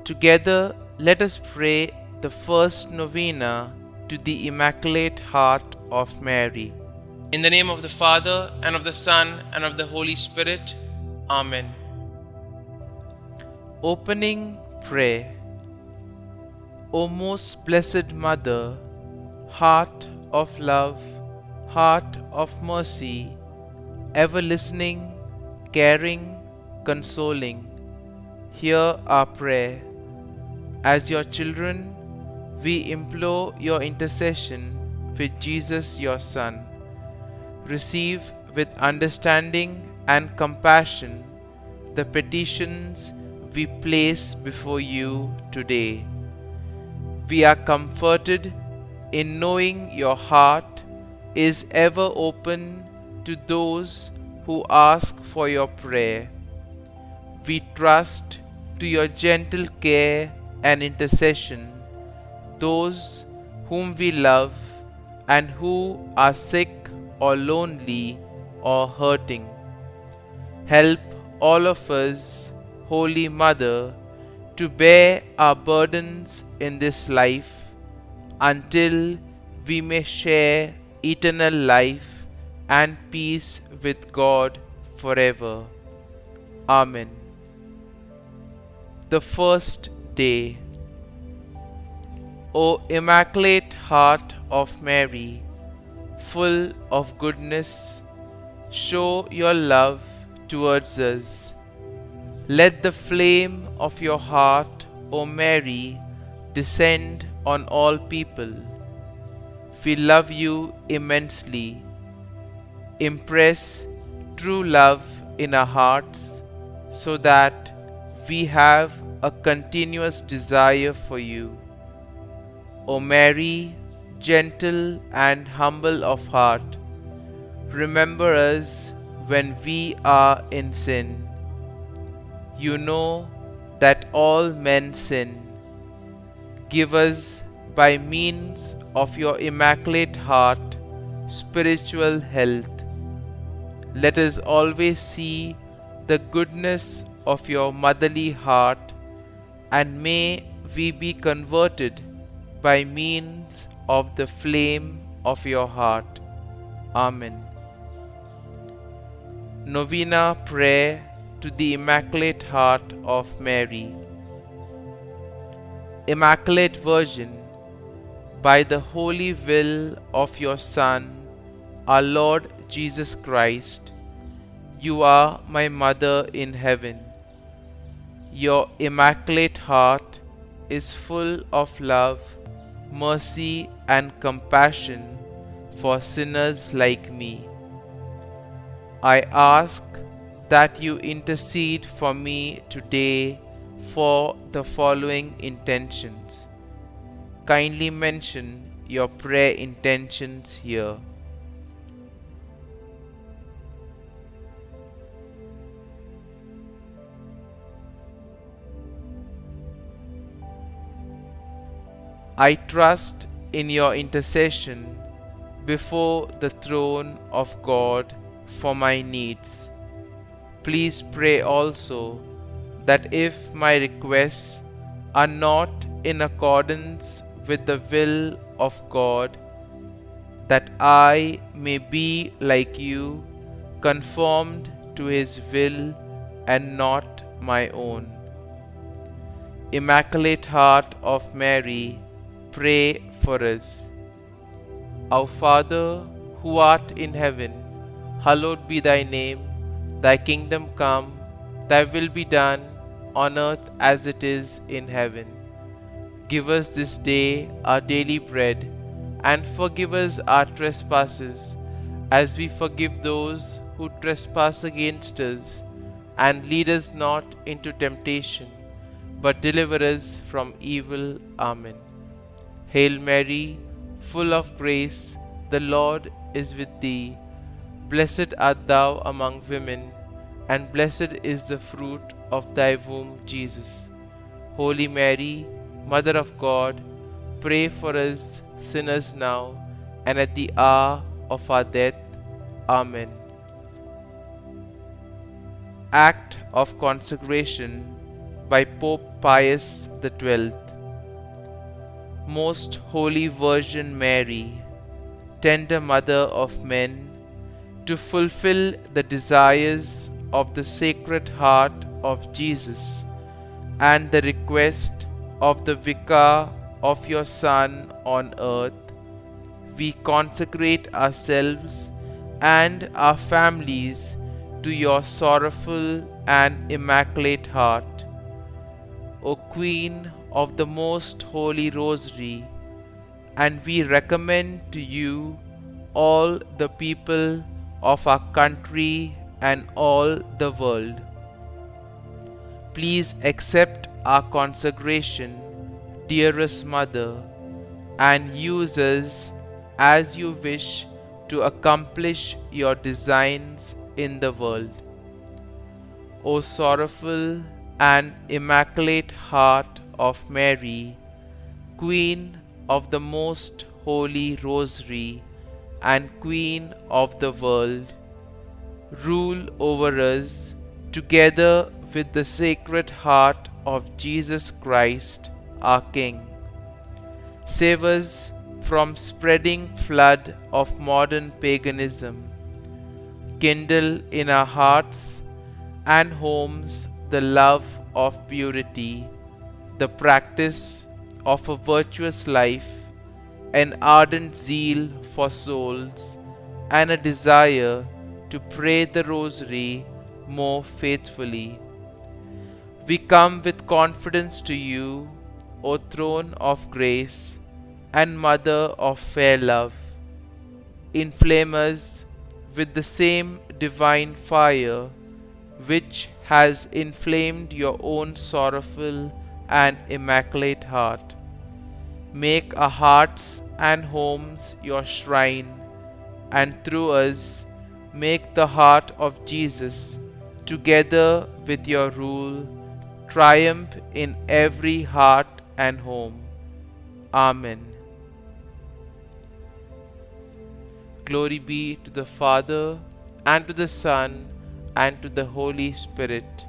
Together, let us pray the first novena to the Immaculate Heart of Mary. In the name of the Father, and of the Son, and of the Holy Spirit. Amen. Opening Prayer. O most blessed Mother, heart of love, heart of mercy, ever listening, caring, consoling, hear our prayer. As your children, we implore your intercession with Jesus your Son. Receive with understanding and compassion the petitions we place before you today. We are comforted in knowing your heart is ever open to those who ask for your prayer. We trust to your gentle care and intercession those whom we love and who are sick or lonely or hurting. Help all of us, Holy Mother, to bear our burdens in this life until we may share eternal life and peace with God forever. Amen. The first day. O Immaculate Heart of Mary, full of goodness, show your love towards us. Let the flame of your heart, O Mary, descend on all people. We love you immensely. Impress true love in our hearts so that we have a continuous desire for you. O Mary, gentle and humble of heart, remember us when we are in sin. You know that all men sin. Give us, by means of your Immaculate Heart, spiritual health. Let us always see the goodness of your motherly heart, and may we be converted by means of the flame of your heart. Amen. Novena Prayer to the Immaculate Heart of Mary. Immaculate Virgin, by the holy will of your Son, our Lord Jesus Christ, you are my Mother in heaven. Your Immaculate Heart is full of love, mercy and compassion for sinners like me. I ask that you intercede for me today for the following intentions. Kindly mention your prayer intentions here. I trust in your intercession before the throne of God for my needs. Please pray also that if my requests are not in accordance with the will of God, that I may be like you, conformed to His will and not my own. Immaculate Heart of Mary, pray for us. Our Father, who art in heaven, hallowed be thy name. Thy kingdom come, thy will be done, on earth as it is in heaven. Give us this day our daily bread, and forgive us our trespasses, as we forgive those who trespass against us. And lead us not into temptation, but deliver us from evil. Amen. Hail Mary, full of grace, the Lord is with thee. Blessed art thou among women, and blessed is the fruit of thy womb, Jesus. Holy Mary, Mother of God, pray for us sinners now and at the hour of our death. Amen. Act of consecration by Pope Pius XII. Most Holy Virgin Mary, tender Mother of men, to fulfill the desires of the Sacred Heart of Jesus and the request of the Vicar of your Son on earth, we consecrate ourselves and our families to your sorrowful and immaculate heart. O Queen of the Most Holy Rosary, and we recommend to you all the people of our country and all the world. Please accept our consecration, dearest Mother, and use us as you wish to accomplish your designs in the world. O sorrowful and immaculate heart of Mary, Queen of the Most Holy Rosary and Queen of the world, rule over us together with the Sacred Heart of Jesus Christ, our King. Save us from spreading flood of modern paganism. Kindle in our hearts and homes the love of purity, the practice of a virtuous life, an ardent zeal for souls, and a desire to pray the Rosary more faithfully. We come with confidence to you, O Throne of Grace and Mother of fair love. Inflame us with the same divine fire which has inflamed your own sorrowful and immaculate heart. Make our hearts and homes your shrine, and through us make the heart of Jesus, together with your rule, triumph in every heart and home. Amen. Glory be to the Father, and to the Son, and to the Holy Spirit,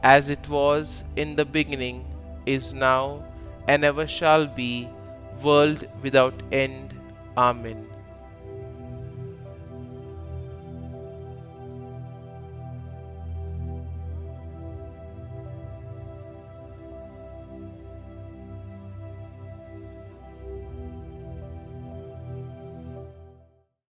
as it was in the beginning, is now, and ever shall be, world without end. Amen.